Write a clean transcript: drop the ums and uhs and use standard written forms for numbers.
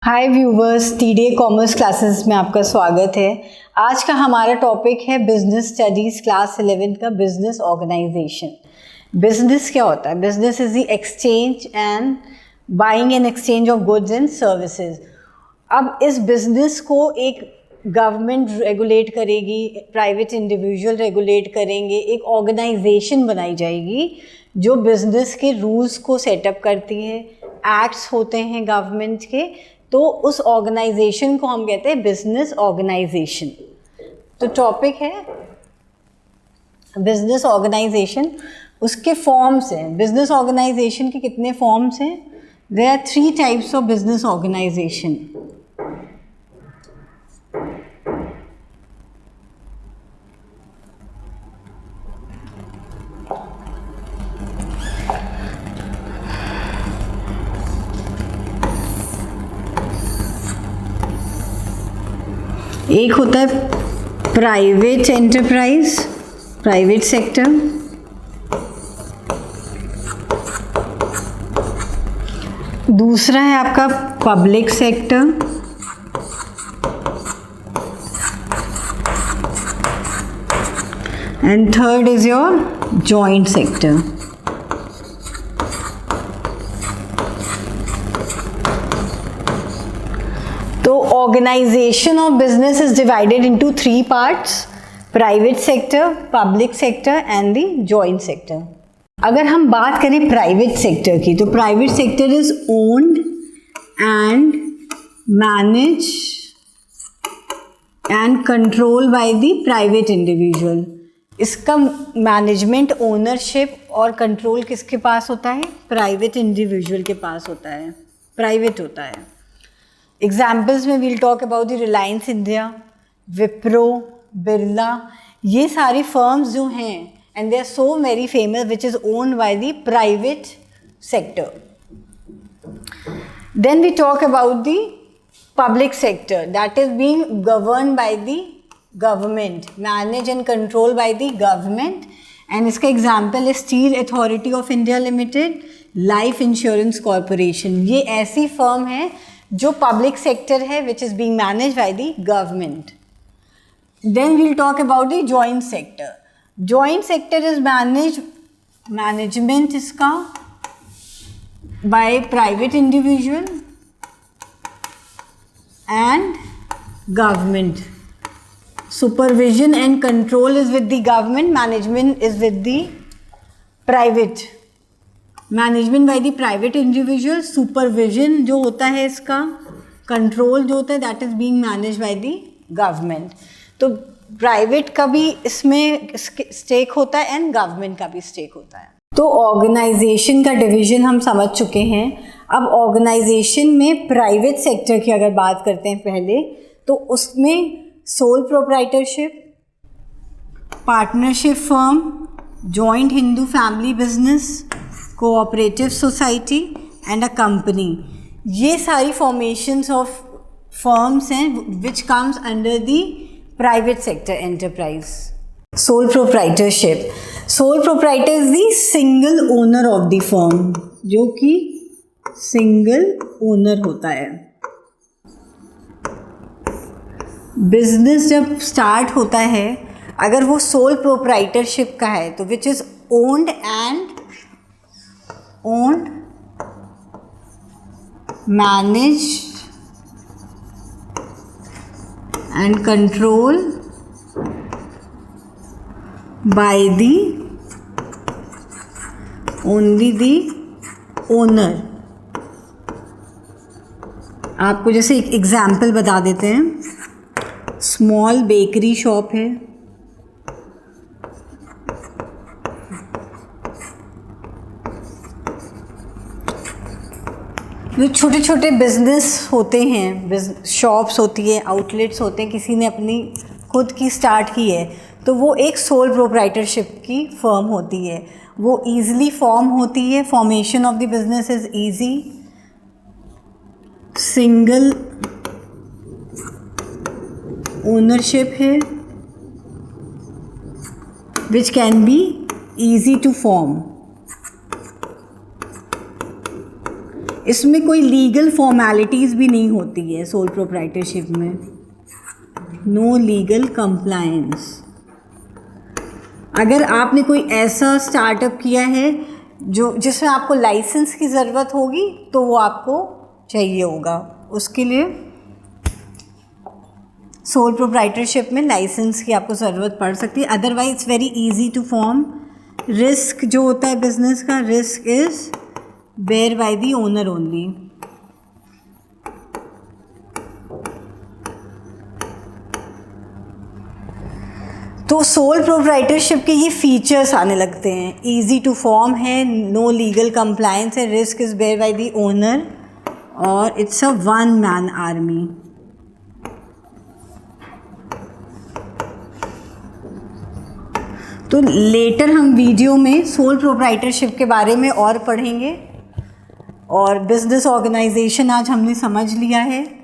हाय viewers, TDA commerce classes में आपका स्वागत है। आज का हमारा टॉपिक है बिजनेस स्टडीज़ क्लास 11 का बिजनेस ऑर्गेनाइजेशन। बिजनेस क्या होता है? Business is the exchange and buying and exchange of goods and services. अब इस बिजनेस को एक गवर्नमेंट रेगुलेट करेगी, प्राइवेट इंडिविजुअल रेगुलेट करेंगे, एक ऑर्गेनाइजेशन बनाई जाएगी जो बिजनेस के रूल्स को सेटअप करती है। एक्ट्स होते हैं गवर्नमेंट के, तो उस ऑर्गेनाइजेशन को हम कहते हैं बिजनेस ऑर्गेनाइजेशन। तो टॉपिक है बिजनेस ऑर्गेनाइजेशन। उसके फॉर्म्स हैं। बिजनेस ऑर्गेनाइजेशन के कितने फॉर्म्स हैं? There are 3 types of business organization. एक होता है प्राइवेट एंटरप्राइज, प्राइवेट सेक्टर। दूसरा है आपका public sector. And third is your joint sector. Organization of business is divided into 3 parts: private sector, public sector and the joint sector. अगर हम बात करें प्राइवेट सेक्टर की, तो private sector is owned and manage and control by the private individual. इसका management, ownership और control किसके पास होता है? प्राइवेट इंडिविजुअल के पास होता है, प्राइवेट होता है। एग्जाम्पल्स में we'll talk about the Reliance India, Wipro, Birla. ये सारी फर्म्स जो हैं and they are so very famous which is owned by the private sector. Then we talk about the public sector that is being govern by the government, manage and control by the government. And इसका example है Steel Authority of India Limited, Life Insurance Corporation. ये ऐसी firm है जो public sector है विच is being manage by the government. Then we'll talk about the joint sector. Joint sector is management इसका by private individual and government. Supervision and control is with the government, management is with the private. Management by the private individual, supervision जो होता है इसका, control जो होता है that is being manage by the government. तो private का भी इसमें स्टेक होता है एंड गवर्नमेंट का भी स्टेक होता है। तो ऑर्गेनाइजेशन का डिवीजन हम समझ चुके हैं। अब ऑर्गेनाइजेशन में प्राइवेट सेक्टर की अगर बात करते हैं पहले, तो उसमें sole proprietorship, partnership firm, joint Hindu family business, cooperative society and a company. ये सारी फॉर्मेशंस ऑफ फर्म्स हैं which comes under the private sector enterprise. Sole proprietorship, sole proprietor is the single owner of the firm, जो कि single owner होता है। Business जब start होता है, अगर वो सोल प्रोप्राइटरशिप का है, तो which is owned managed and controlled by the only the owner। आपको जैसे एक एग्जाम्पल बता देते हैं। स्मॉल बेकरी शॉप है, जो छोटे छोटे बिजनेस होते हैं, शॉप्स होती है, आउटलेट्स होते हैं, किसी ने अपनी खुद की स्टार्ट की है, तो वो एक सोल प्रोप्राइटरशिप की फर्म होती है। वो ईजिली फॉर्म होती है, formation of the business is easy, single ownership है which can be easy to form. इसमें कोई लीगल फॉर्मेलिटीज़ भी नहीं होती है सोल प्रोप्राइटरशिप में, नो लीगल कंप्लायंस। अगर आपने कोई ऐसा स्टार्टअप किया है जिसमें आपको लाइसेंस की ज़रूरत होगी तो वो आपको चाहिए होगा, उसके लिए सोल प्रोप्राइटरशिप में लाइसेंस की आपको ज़रूरत पड़ सकती है। Otherwise it's very easy to form. Risk जो होता है बिजनेस का, risk is bear by the owner only. तो सोल प्रोप्राइटरशिप के ये फीचर्स आने लगते हैं, इजी टू फॉर्म है, नो लीगल कंप्लायंस है, risk is bear by the owner, और it's a one man army. तो लेटर हम वीडियो में सोल प्रोप्राइटरशिप के बारे में और पढ़ेंगे, और बिजनेस ऑर्गेनाइजेशन आज हमने समझ लिया है।